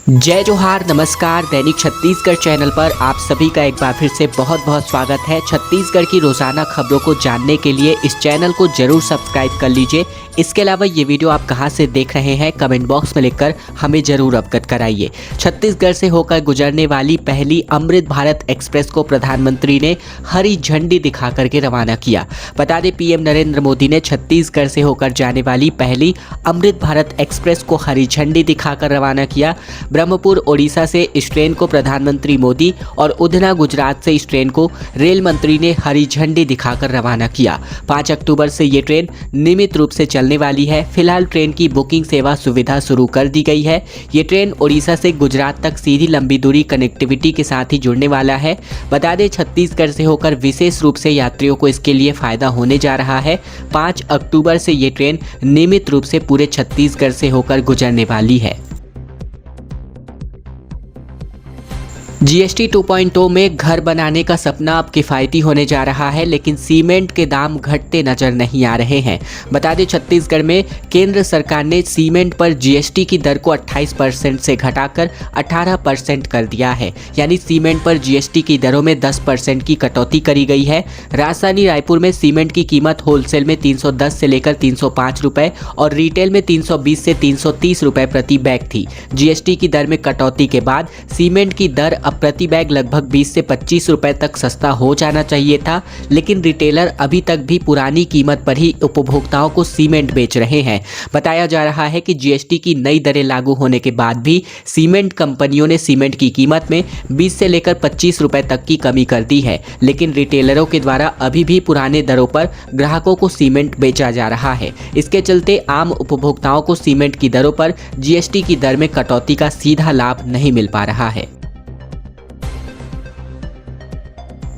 जय जोहार, नमस्कार। दैनिक छत्तीसगढ़ चैनल पर आप सभी का एक बार फिर से बहुत बहुत स्वागत है। छत्तीसगढ़ की रोजाना खबरों को जानने के लिए इस चैनल को जरूर सब्सक्राइब कर लीजिए। इसके अलावा ये वीडियो आप कहां से देख रहे हैं कमेंट बॉक्स में लिखकर हमें जरूर अवगत कराइए। छत्तीसगढ़ से होकर गुजरने वाली पहली अमृत भारत एक्सप्रेस को प्रधानमंत्री ने हरी झंडी दिखा करके रवाना किया। बता दें, पीएम नरेंद्र मोदी ने छत्तीसगढ़ से होकर जाने वाली पहली अमृत भारत एक्सप्रेस को हरी झंडी दिखाकर रवाना किया। ब्रह्मपुर ओडिशा से इस ट्रेन को प्रधानमंत्री मोदी और उधना गुजरात से इस ट्रेन को रेल मंत्री ने हरी झंडी दिखाकर रवाना किया। 5 अक्टूबर से ये ट्रेन नियमित रूप से चलने वाली है। फिलहाल ट्रेन की बुकिंग सेवा सुविधा शुरू कर दी गई है। ये ट्रेन ओडिशा से गुजरात तक सीधी लंबी दूरी कनेक्टिविटी के साथ ही जुड़ने वाला है। बता दें, छत्तीसगढ़ से होकर विशेष रूप से यात्रियों को इसके लिए फायदा होने जा रहा है। 5 अक्टूबर से ये ट्रेन नियमित रूप से पूरे छत्तीसगढ़ से होकर गुजरने वाली है। जीएसटी 2.0 में घर बनाने का सपना अब किफ़ायती होने जा रहा है, लेकिन सीमेंट के दाम घटते नजर नहीं आ रहे हैं। बता दें, छत्तीसगढ़ में केंद्र सरकार ने सीमेंट पर जीएसटी की दर को 28% से घटाकर 18% कर दिया है। यानी सीमेंट पर जीएसटी की दरों में 10% की कटौती करी गई है। राजधानी रायपुर में सीमेंट की कीमत होलसेल में 310 से लेकर 305 रुपये और रिटेल में 320 से 330 रुपये प्रति बैग थी। जीएसटी की दर में कटौती के बाद सीमेंट की दर प्रति बैग लगभग 20 से 25 रुपए तक सस्ता हो जाना चाहिए था, लेकिन रिटेलर अभी तक भी पुरानी कीमत पर ही उपभोक्ताओं को सीमेंट बेच रहे हैं। बताया जा रहा है कि जीएसटी की नई दरें लागू होने के बाद भी सीमेंट कंपनियों ने सीमेंट की कीमत में 20 से लेकर 25 रुपए तक की कमी कर दी है, लेकिन रिटेलरों के द्वारा अभी भी पुराने दरों पर ग्राहकों को सीमेंट बेचा जा रहा है। इसके चलते आम उपभोक्ताओं को सीमेंट की दरों पर जीएसटी की दर में कटौती का सीधा लाभ नहीं मिल पा रहा है।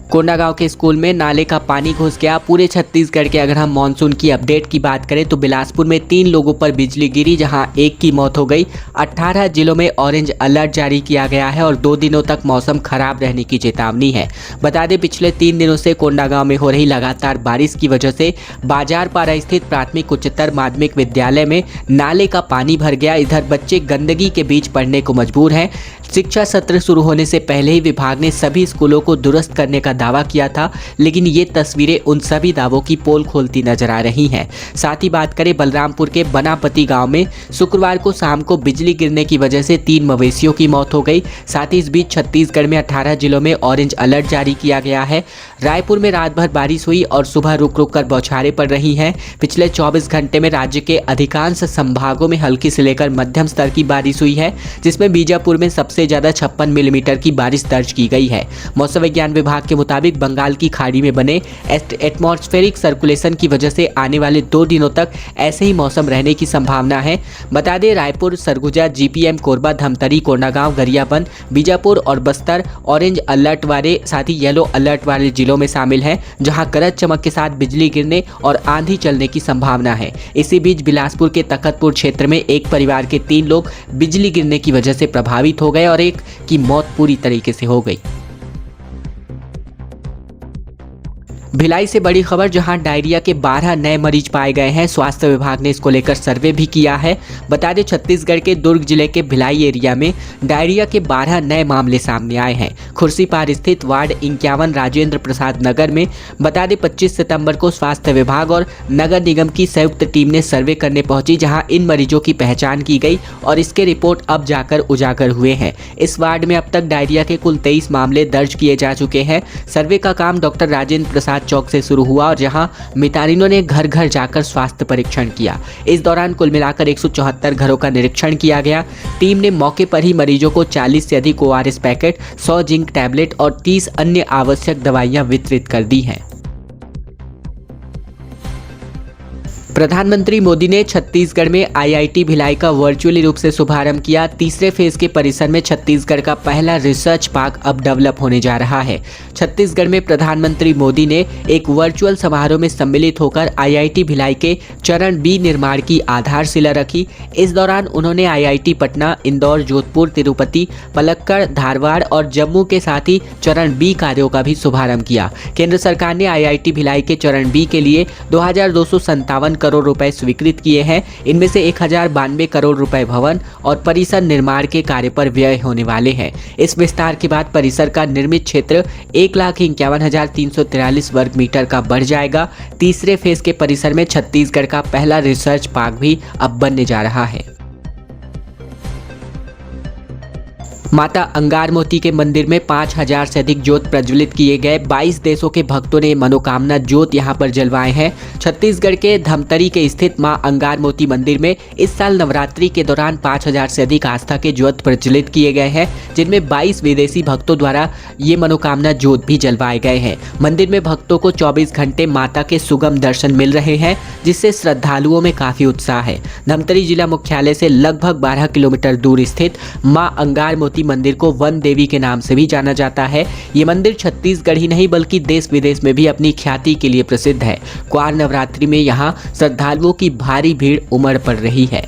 कोंडागांव के स्कूल में नाले का पानी घुस गया। पूरे छत्तीसगढ़ के अगर हम मानसून की अपडेट की बात करें तो बिलासपुर में 3 लोगों पर बिजली गिरी, जहां एक की मौत हो गई। 18 जिलों में ऑरेंज अलर्ट जारी किया गया है और 2 दिनों तक मौसम खराब रहने की चेतावनी है। बता दें, पिछले 3 दिनों से कोंडागांव में हो रही लगातार बारिश की वजह से बाजारपारा स्थित प्राथमिक उच्चतर माध्यमिक विद्यालय में नाले का पानी भर गया। इधर बच्चे गंदगी के बीच पढ़ने को मजबूर हैं। शिक्षा सत्र शुरू होने से पहले ही विभाग ने सभी स्कूलों को दुरुस्त करने का दावा किया था, लेकिन ये तस्वीरें उन सभी दावों की पोल खोलती नजर आ रही हैं। साथ ही बात करें बलरामपुर के बनापति गांव में शुक्रवार को शाम को बिजली गिरने की वजह से 3 मवेशियों की मौत हो गई। साथ ही इस बीच छत्तीसगढ़ में 18 जिलों में ऑरेंज अलर्ट जारी किया गया है। रायपुर में रात भर बारिश हुई और सुबह रुक रुक कर बौछारें पड़ रही हैं। पिछले 24 घंटे में राज्य के अधिकांश संभागों में हल्की से लेकर मध्यम स्तर की बारिश हुई है, जिसमें बीजापुर में सबसे ज्यादा 56 मिलीमीटर की बारिश दर्ज की गई है। मौसम विज्ञान विभाग के मुताबिक बंगाल की खाड़ी में बने एटमॉस्फेरिक सर्कुलेशन की वजह से आने वाले 2 दिनों तक ऐसे ही मौसम रहने की संभावना है। बता दें, रायपुर, सरगुजा, जीपीएम, कोरबा, धमतरी, कोंडागांव, गरियाबंद, बीजापुर और बस्तर ऑरेंज अलर्ट वाले साथ ही येलो अलर्ट वाले जिलों में शामिल हैं, जहां गरज चमक के साथ बिजली गिरने और आंधी चलने की संभावना है। इसी बीच बिलासपुर के तखतपुर क्षेत्र में एक परिवार के 3 लोग बिजली गिरने की वजह से प्रभावित हो गए और एक की मौत पूरी तरीके से हो गई। भिलाई से बड़ी खबर, जहां डायरिया के 12 नए मरीज पाए गए हैं। स्वास्थ्य विभाग ने इसको लेकर सर्वे भी किया है। बता दें, छत्तीसगढ़ के दुर्ग जिले के भिलाई एरिया में डायरिया के 12 नए मामले सामने आए हैं। खुर्सीपार स्थित वार्ड 51 राजेंद्र प्रसाद नगर में बता दें 25 सितंबर को स्वास्थ्य विभाग और नगर निगम की संयुक्त टीम ने सर्वे करने पहुंची, जहां इन मरीजों की पहचान की गई और इसके रिपोर्ट अब जाकर उजागर हुए हैं। इस वार्ड में अब तक डायरिया के कुल 23 मामले दर्ज किए जा चुके हैं। सर्वे का काम डॉक्टर राजेंद्र प्रसाद चौक से शुरू हुआ और जहां मितानिनों ने घर घर जाकर स्वास्थ्य परीक्षण किया। इस दौरान कुल मिलाकर 174 घरों का निरीक्षण किया गया। टीम ने मौके पर ही मरीजों को 40 से अधिक ओआरएस पैकेट, 100 जिंक टैबलेट और 30 अन्य आवश्यक दवाइयां वितरित कर दी हैं। प्रधानमंत्री मोदी ने छत्तीसगढ़ में आईआईटी भिलाई का वर्चुअली रूप से शुभारंभ किया। तीसरे फेज के परिसर में छत्तीसगढ़ का पहला रिसर्च पार्क अब डेवलप होने जा रहा है। छत्तीसगढ़ में प्रधानमंत्री मोदी ने एक वर्चुअल समारोह में सम्मिलित होकर आईआईटी भिलाई के चरण बी निर्माण की आधारशिला रखी। इस दौरान उन्होंने आईआईटी पटना, इंदौर, जोधपुर, तिरुपति, पलक्कड़, धारवाड़ और जम्मू के साथ ही चरण बी कार्यों का भी शुभारंभ किया। केंद्र सरकार ने आईआईटी भिलाई के चरण बी के लिए 2257 करोड़ रुपए स्वीकृत किए हैं। इनमें से 1092 करोड़ रुपए भवन और परिसर निर्माण के कार्य पर व्यय होने वाले हैं। इस विस्तार के बाद परिसर का निर्मित क्षेत्र 1,51,343 वर्ग मीटर का बढ़ जाएगा। तीसरे फेज के परिसर में छत्तीसगढ़ का पहला रिसर्च पार्क भी अब बनने जा रहा है। माता अंगारमोती के मंदिर में 5000 से अधिक ज्योत प्रज्वलित किए गए। 22 देशों के भक्तों ने मनोकामना ज्योत यहां पर जलवाए हैं। छत्तीसगढ़ के धमतरी के स्थित मां अंगारमोती मंदिर में इस साल नवरात्रि के दौरान 5000 से अधिक आस्था के ज्योत प्रज्वलित किए गए हैं, जिनमें 22 विदेशी भक्तों द्वारा ये मनोकामना ज्योत भी जलवाए गए हैं। मंदिर में भक्तों को 24 घंटे माता के सुगम दर्शन मिल रहे हैं, जिससे श्रद्धालुओं में काफी उत्साह है। धमतरी जिला मुख्यालय से लगभग 12 किलोमीटर दूर स्थित मां अंगारमोती मंदिर को वन देवी के नाम से भी जाना जाता है। ये मंदिर छत्तीसगढ़ ही नहीं बल्कि देश विदेश में भी अपनी ख्याति के लिए प्रसिद्ध है। क्वार नवरात्रि में यहाँ श्रद्धालुओं की भारी भीड़ उमड़ पड़ रही है।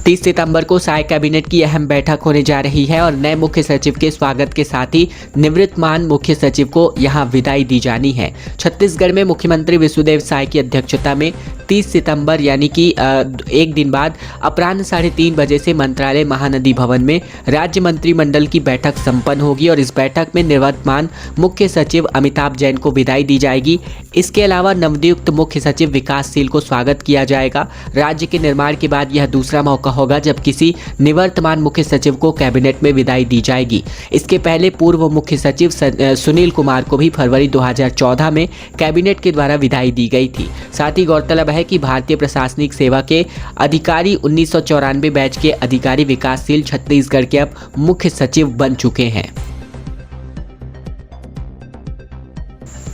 30 सितंबर को साय कैबिनेट की अहम बैठक होने जा रही है और नए मुख्य सचिव के स्वागत के साथ ही निवृत्तमान मुख्य सचिव को यहां विदाई दी जानी है। छत्तीसगढ़ में मुख्यमंत्री विष्णुदेव साय की अध्यक्षता में 30 सितंबर यानी कि एक दिन बाद अपराह्न 3:30 बजे से मंत्रालय महानदी भवन में राज्य मंत्रिमंडल की बैठक संपन्न होगी और इस बैठक में निवर्तमान मुख्य सचिव अमिताभ जैन को विदाई दी जाएगी। इसके अलावा नवनियुक्त मुख्य सचिव विकासशील को स्वागत किया जाएगा। राज्य के निर्माण के बाद यह दूसरा मौका होगा जब किसी निवर्तमान मुख्य सचिव को कैबिनेट में विदाई दी जाएगी। इसके पहले पूर्व मुख्य सचिव सुनील कुमार को भी फरवरी 2014 में कैबिनेट के द्वारा विदाई दी गई थी। साथ ही गौरतलब है कि भारतीय प्रशासनिक सेवा के अधिकारी 1994 बैच के अधिकारी विकासशील छत्तीसगढ़ के अब मुख्य सचिव बन चुके हैं।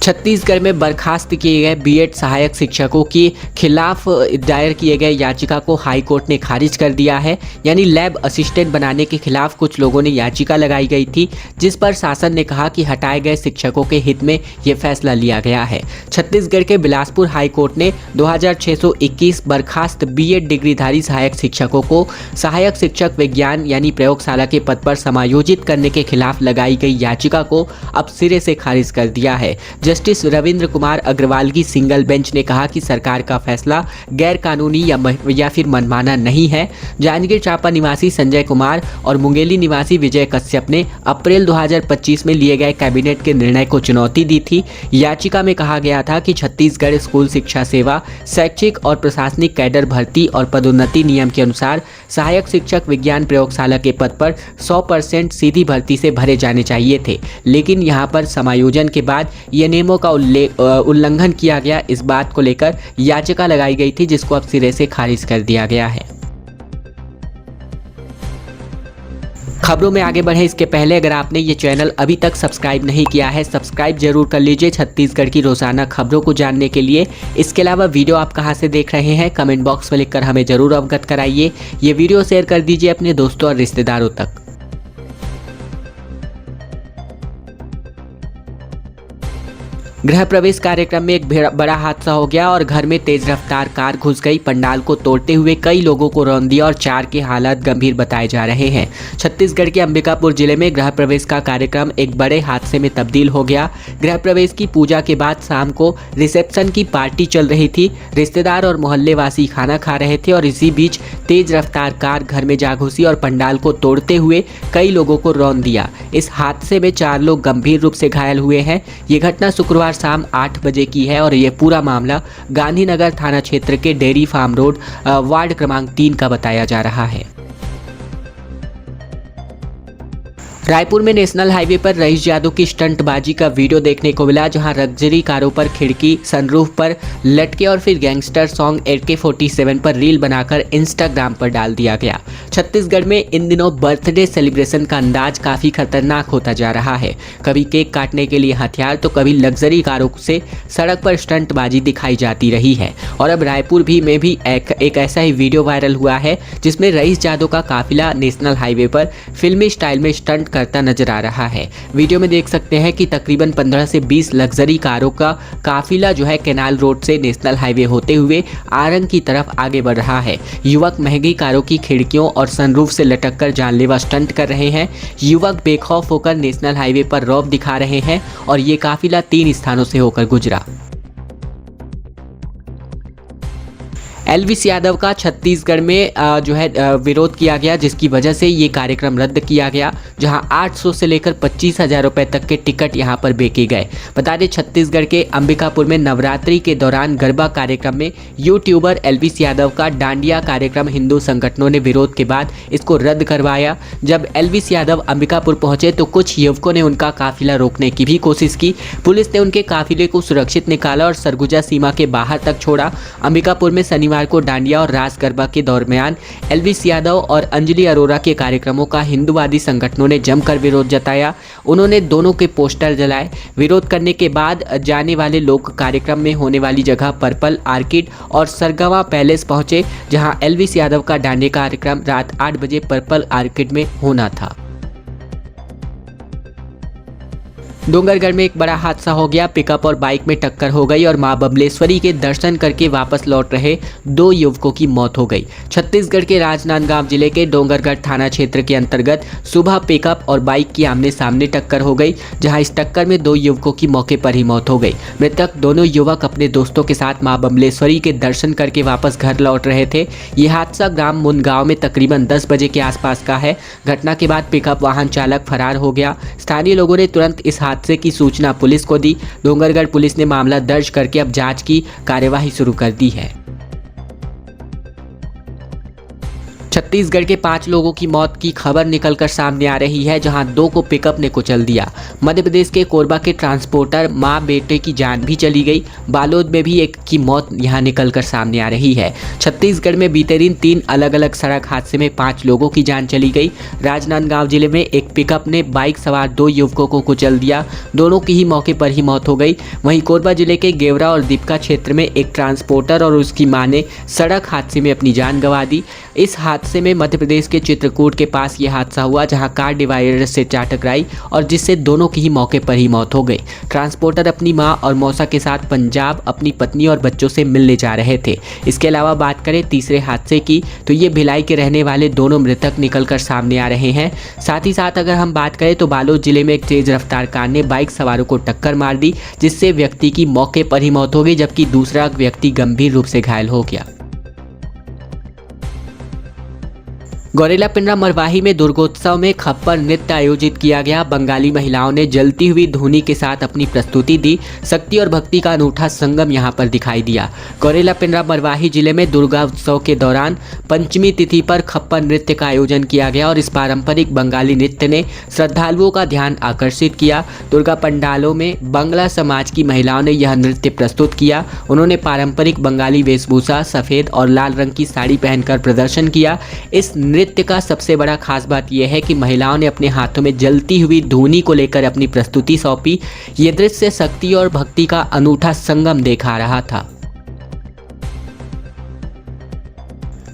छत्तीसगढ़ में बर्खास्त किए गए बीएड सहायक शिक्षकों के खिलाफ दायर किए गए याचिका को हाई कोर्ट ने खारिज कर दिया है। यानी लैब असिस्टेंट बनाने के खिलाफ कुछ लोगों ने याचिका लगाई गई थी, जिस पर शासन ने कहा कि हटाए गए शिक्षकों के हित में यह फैसला लिया गया है। छत्तीसगढ़ के बिलासपुर हाई कोर्ट ने 2621 बर्खास्त बीएड डिग्रीधारी सहायक शिक्षकों को सहायक शिक्षक विज्ञान यानी प्रयोगशाला के पद पर समायोजित करने के खिलाफ लगाई गई याचिका को अब सिरे से खारिज कर दिया है। जस्टिस रविंद्र कुमार अग्रवाल की सिंगल बेंच ने कहा कि सरकार का फैसला गैर कानूनी या फिर मनमाना नहीं है। जांजगीर चांपा निवासी संजय कुमार और मुंगेली निवासी विजय कश्यप ने अप्रैल 2025 में लिए गए कैबिनेट के निर्णय को चुनौती दी थी। याचिका में कहा गया था कि छत्तीसगढ़ स्कूल शिक्षा सेवा शैक्षिक और प्रशासनिक कैडर भर्ती और पदोन्नति नियम के अनुसार सहायक शिक्षक विज्ञान प्रयोगशाला के पद पर 100% सीधी भर्ती से भरे जाने चाहिए थे, लेकिन यहाँ पर समायोजन के बाद ये नियमों का उल्लंघन किया गया। इस बात को लेकर याचिका लगाई गई थी, जिसको अब सिरे से खारिज कर दिया गया है। खबरों में आगे बढ़े इसके पहले अगर आपने ये चैनल अभी तक सब्सक्राइब नहीं किया है, सब्सक्राइब जरूर कर लीजिए छत्तीसगढ़ की रोजाना खबरों को जानने के लिए। इसके अलावा वीडियो आप कहां से देख रहे हैं कमेंट बॉक्स में लिखकर हमें जरूर अवगत कराइए। ये वीडियो शेयर कर दीजिए अपने दोस्तों और रिश्तेदारों तक। गृह प्रवेश कार्यक्रम में एक बड़ा हादसा हो गया और घर में तेज रफ्तार कार घुस गई। पंडाल को तोड़ते हुए कई लोगों को रौंद दिया और 4 के हालात गंभीर बताए जा रहे हैं। छत्तीसगढ़ के अंबिकापुर जिले में गृह प्रवेश का कार्यक्रम एक बड़े हादसे में तब्दील हो गया। गृह प्रवेश की पूजा के बाद शाम को रिसेप्शन की पार्टी चल रही थी। रिश्तेदार और मोहल्ले वासी खाना खा रहे थे और इसी बीच तेज रफ्तार कार घर में जा घुसी और पंडाल को तोड़ते हुए कई लोगों को रौंद दिया। इस हादसे में 4 लोग गंभीर रूप से घायल हुए हैं। ये घटना शुक्रवार शाम 8 बजे की है और यह पूरा मामला गांधीनगर थाना क्षेत्र के डेयरी फार्म रोड वार्ड क्रमांक 3 का बताया जा रहा है। रायपुर में नेशनल हाईवे पर रईस यादव की स्टंटबाजी का वीडियो देखने को मिला, जहां लग्जरी कारों पर खिड़की सनरूफ पर लटके और फिर गैंगस्टर सॉन्ग AK-47 पर रील बनाकर इंस्टाग्राम पर डाल दिया गया। छत्तीसगढ़ में इन दिनों बर्थडे सेलिब्रेशन का अंदाज काफ़ी खतरनाक होता जा रहा है। कभी केक काटने के लिए हथियार तो कभी लग्जरी कारों से सड़क पर स्टंटबाजी दिखाई जाती रही है। और अब रायपुर में भी एक ऐसा ही वीडियो वायरल हुआ है, जिसमें रईस यादव का काफिला नेशनल हाईवे पर फिल्मी स्टाइल में स्टंट करता नजर आ रहा है। वीडियो में देख सकते हैं कि तकरीबन 15 से 20 लग्जरी कारों का काफिला जो है कैनाल रोड से नेशनल हाईवे होते हुए आरंग की तरफ आगे बढ़ रहा है। युवक महंगी कारों की खिड़कियों और सनरूफ से लटककर जानलेवा स्टंट कर रहे हैं। युवक बेखौफ होकर नेशनल हाईवे पर रौब दिखा रहे हैं और ये काफिला 3 स्थानों से होकर गुजरा। एलविस यादव का छत्तीसगढ़ में जो है विरोध किया गया, जिसकी वजह से ये कार्यक्रम रद्द किया गया, जहां 800 से लेकर 25,000 रुपए तक के टिकट यहां पर बेचे गए। बता दें छत्तीसगढ़ के अंबिकापुर में नवरात्रि के दौरान गरबा कार्यक्रम में यूट्यूबर एलविस यादव का डांडिया कार्यक्रम हिंदू संगठनों ने विरोध के बाद इसको रद्द करवाया। जब एलविस यादव अंबिकापुर पहुंचे तो कुछ युवकों ने उनका काफिला रोकने की भी कोशिश की। पुलिस ने उनके काफिले को सुरक्षित निकाला और सरगुजा सीमा के बाहर तक छोड़ा। अंबिकापुर में शनिवार को डांडिया और रास गरबा के दरमियान एलविस यादव और अंजलि अरोरा के कार्यक्रमों का हिंदूवादी संगठनों ने जमकर विरोध जताया। उन्होंने दोनों के पोस्टर जलाए। विरोध करने के बाद जाने वाले लोग कार्यक्रम में होने वाली जगह पर्पल आर्किड और सरगवा पैलेस पहुंचे, जहां एलविस यादव का डांडिया कार्यक्रम रात 8 बजे पर्पल आर्किड में होना था। डोंगरगढ़ में एक बड़ा हादसा हो गया। पिकअप और बाइक में टक्कर हो गई और मां बबलेश्वरी के दर्शन करके वापस लौट रहे 2 युवकों की मौत हो गई। छत्तीसगढ़ के राजनांदगांव जिले के डोंगरगढ़ थाना क्षेत्र के अंतर्गत सुबह पिकअप और बाइक की आमने सामने टक्कर हो गई, जहां इस टक्कर में 2 युवकों की मौके पर ही मौत हो गई। मृतक दोनों युवक अपने दोस्तों के साथ मां बबलेश्वरी के दर्शन करके वापस घर लौट रहे थे। ये हादसा ग्राम मुनगांव में तकरीबन 10 बजे के आसपास का है। घटना के बाद पिकअप वाहन चालक फरार हो गया। स्थानीय लोगों ने तुरंत इस हादसे की सूचना पुलिस को दी। डोंगरगढ़ पुलिस ने मामला दर्ज करके अब जांच की कार्यवाही शुरू कर दी है। छत्तीसगढ़ के 5 लोगों की मौत की खबर निकलकर सामने आ रही है, जहां 2 को पिकअप ने कुचल दिया। मध्य प्रदेश के कोरबा के ट्रांसपोर्टर मां बेटे की जान भी चली गई। बालोद में भी एक की मौत यहां निकलकर सामने आ रही है। छत्तीसगढ़ में बीते दिन 3 अलग अलग सड़क हादसे में 5 लोगों की जान चली गई। राजनांदगांव जिले में एक पिकअप ने बाइक सवार 2 युवकों को कुचल दिया। दोनों की ही मौके पर ही मौत हो गई। वहीं कोरबा जिले के गेवरा और दीपका क्षेत्र में एक ट्रांसपोर्टर और उसकी मां ने सड़क हादसे में अपनी जान गंवा दी। इस हादसे में मध्य प्रदेश के चित्रकूट के पास यह हादसा हुआ, जहां कार डिवाइडर से जा टकराई और जिससे दोनों की ही मौके पर ही मौत हो गई। ट्रांसपोर्टर अपनी मां और मौसा के साथ पंजाब अपनी पत्नी और बच्चों से मिलने जा रहे थे। इसके अलावा बात करें तीसरे हादसे की तो ये भिलाई के रहने वाले दोनों मृतक निकलकर सामने आ रहे हैं। साथ ही साथ अगर हम बात करें तो बालोद जिले में एक तेज रफ्तार कार ने बाइक सवारों को टक्कर मार दी, जिससे व्यक्ति की मौके पर ही मौत हो गई, जबकि दूसरा व्यक्ति गंभीर रूप से घायल हो गया। गौरेला पिंडरा मरवाही में दुर्गोत्सव में खप्पर नृत्य आयोजित किया गया। बंगाली महिलाओं ने जलती हुई धुनी के साथ अपनी प्रस्तुति दी। शक्ति और भक्ति का अनूठा संगम यहां पर दिखाई दिया। गौरेला पिंडरा मरवाही जिले में दुर्गा उत्सव के दौरान पंचमी तिथि पर खप्पर नृत्य का आयोजन किया गया और इस पारंपरिक बंगाली नृत्य ने श्रद्धालुओं का ध्यान आकर्षित किया। दुर्गा पंडालों में बंगला समाज की महिलाओं ने यह नृत्य प्रस्तुत किया। उन्होंने पारंपरिक बंगाली वेशभूषा सफेद और लाल रंग की साड़ी पहनकर प्रदर्शन किया। इस नृत्य का सबसे बड़ा खास बात यह है कि महिलाओं ने अपने हाथों में जलती हुई धूनी को लेकर अपनी प्रस्तुति सौंपी। ये दृश्य शक्ति और भक्ति का अनूठा संगम दिखा रहा था।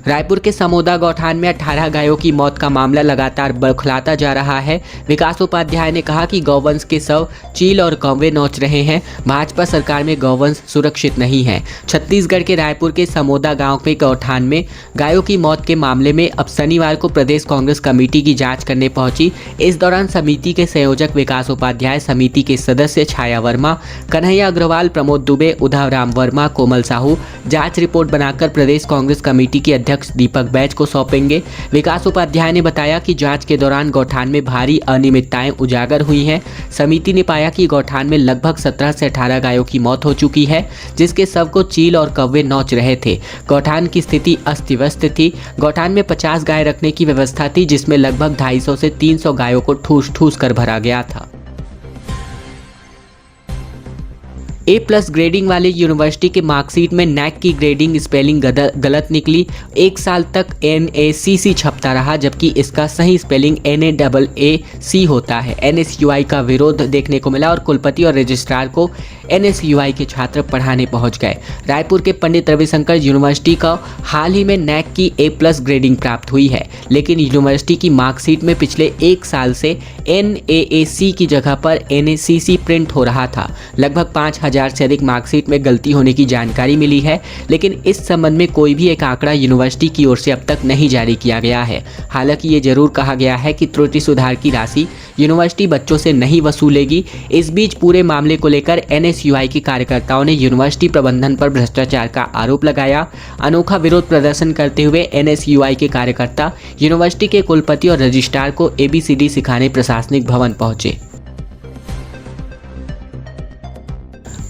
रायपुर के समोदा गौठान में 18 गायों की मौत का मामला लगातार बौखलाता जा रहा है। विकास उपाध्याय ने कहा कि गौवंश के शव चील और कौवे नोच रहे हैं। भाजपा सरकार में गौवंश सुरक्षित नहीं है। छत्तीसगढ़ के रायपुर के समोदा गांव के गौठान में गायों की मौत के मामले में अब शनिवार को प्रदेश कांग्रेस कमेटी की जांच करने पहुंची। इस दौरान समिति के संयोजक विकास उपाध्याय, समिति के सदस्य छाया वर्मा, कन्हैया अग्रवाल, प्रमोद दुबे, उद्धव राम वर्मा, कोमल साहू जांच रिपोर्ट बनाकर प्रदेश कांग्रेस कमेटी के अध्यक्ष दीपक बैज को सौंपेंगे। विकास उपाध्याय ने बताया कि जांच के दौरान गौठान में भारी अनियमितताएं उजागर हुई हैं। समिति ने पाया कि गौठान में लगभग 17 से 18 गायों की मौत हो चुकी है, जिसके शव को चील और कौवे नोच रहे थे। गौठान की स्थिति अस्त व्यस्त थी। गौठान में 50 गाय रखने की व्यवस्था थी, जिसमें लगभग 250 से 300 गायों को ठूस ठूस कर भरा गया था। A+ ग्रेडिंग वाले यूनिवर्सिटी के मार्कशीट में नैक की ग्रेडिंग स्पेलिंग गलत निकली। 1 साल तक NACC छपता रहा, जबकि इसका सही स्पेलिंग NAAAC होता है। NSUI का विरोध देखने को मिला और कुलपति और रजिस्ट्रार को NSUI के छात्र पढ़ाने पहुंच गए। रायपुर के पंडित रविशंकर यूनिवर्सिटी का हाल ही में नैक की A+ ग्रेडिंग प्राप्त हुई है, लेकिन यूनिवर्सिटी की मार्कशीट में पिछले 1 साल से NAAC की जगह पर NACC प्रिंट हो रहा था। लगभग 5000 से अधिक मार्कशीट में गलती होने की जानकारी मिली है, लेकिन इस संबंध में कोई भी एक आंकड़ा यूनिवर्सिटी की ओर से अब तक नहीं जारी किया गया है। हालांकि ये जरूर कहा गया है कि त्रुटि सुधार की राशि यूनिवर्सिटी बच्चों से नहीं वसूलेगी। इस बीच पूरे मामले को लेकर NSUI के कार्यकर्ताओं ने यूनिवर्सिटी प्रबंधन पर भ्रष्टाचार का आरोप लगाया। अनोखा विरोध प्रदर्शन करते हुए NSUI के कार्यकर्ता यूनिवर्सिटी के कुलपति और रजिस्ट्रार को ABCD सिखाने प्रशासनिक भवन पहुंचे।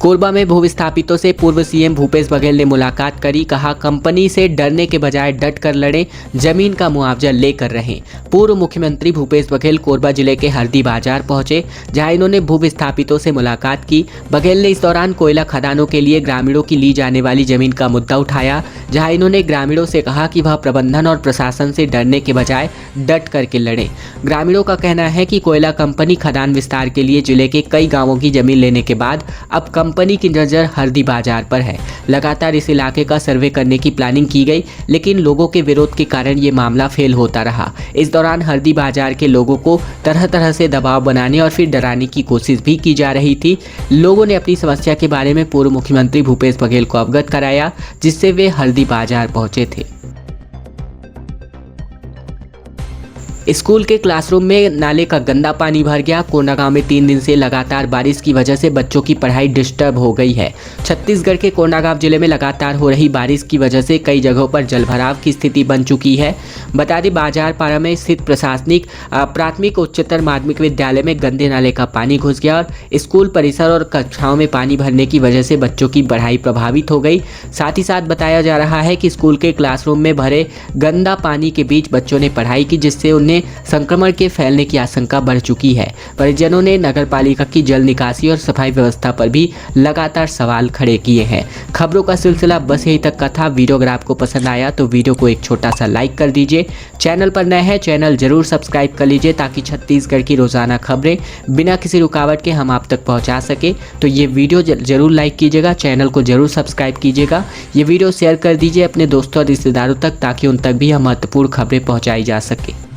कोरबा में भूविस्थापितों से पूर्व CM भूपेश बघेल ने मुलाकात करी। कहा, कंपनी से डरने के बजाय डट कर लड़े, जमीन का मुआवजा लेकर रहें। पूर्व मुख्यमंत्री भूपेश बघेल कोरबा जिले के हरदी बाजार पहुंचे, जहां इन्होंने भूविस्थापितों से मुलाकात की। बघेल ने इस दौरान कोयला खदानों के लिए ग्रामीणों की ली जाने वाली जमीन का मुद्दा उठाया, जहां इन्होंने ग्रामीणों से कहा कि वह प्रबंधन और प्रशासन से डरने के बजाय डट करके लड़ें। ग्रामीणों का कहना है कि कोयला कंपनी खदान विस्तार के लिए जिले के कई गाँवों की जमीन लेने के बाद अब कंपनी की नजर हरदी बाजार पर है। लगातार इस इलाके का सर्वे करने की प्लानिंग की गई, लेकिन लोगों के विरोध के कारण ये मामला फेल होता रहा। इस दौरान हरदी बाजार के लोगों को तरह तरह से दबाव बनाने और फिर डराने की कोशिश भी की जा रही थी। लोगों ने अपनी समस्या के बारे में पूर्व मुख्यमंत्री भूपेश बघेल को अवगत कराया, जिससे वे हरदी बाजार पहुंचे थे। स्कूल के क्लासरूम में नाले का गंदा पानी भर गया। कोंडागांव में 3 दिन से लगातार बारिश की वजह से बच्चों की पढ़ाई डिस्टर्ब हो गई है। छत्तीसगढ़ के कोंडागांव जिले में लगातार हो रही बारिश की वजह से कई जगहों पर जलभराव की स्थिति बन चुकी है। बता दें, बाजारपाड़ा में स्थित प्रशासनिक प्राथमिक उच्चतर माध्यमिक विद्यालय में गंदे नाले का पानी घुस गया और स्कूल परिसर और कक्षाओं में पानी भरने की वजह से बच्चों की पढ़ाई प्रभावित हो गई। साथ ही साथ बताया जा रहा है कि स्कूल के क्लासरूम में भरे गंदा पानी के बीच बच्चों ने पढ़ाई की, जिससे उन्हें संक्रमण के फैलने की आशंका बढ़ चुकी है। परिजनों ने नगरपालिका की जल निकासी और सफाई व्यवस्था पर भी लगातार सवाल खड़े किए हैं। खबरों का सिलसिला बस यहीं तक का था। वीडियो अगर आपको पसंद आया तो वीडियो को एक छोटा सा लाइक कर दीजिए। चैनल पर नए हैं, चैनल जरूर सब्सक्राइब कर लीजिए, ताकि छत्तीसगढ़ की रोजाना खबरें बिना किसी रुकावट के हम आप तक पहुंचा सके। तो ये वीडियो जरूर लाइक कीजिएगा, चैनल को जरूर सब्सक्राइब कीजिएगा, ये वीडियो शेयर कर दीजिए अपने दोस्तों और रिश्तेदारों तक, ताकि उन तक भी हम महत्वपूर्ण खबरें पहुंचाई जा सके।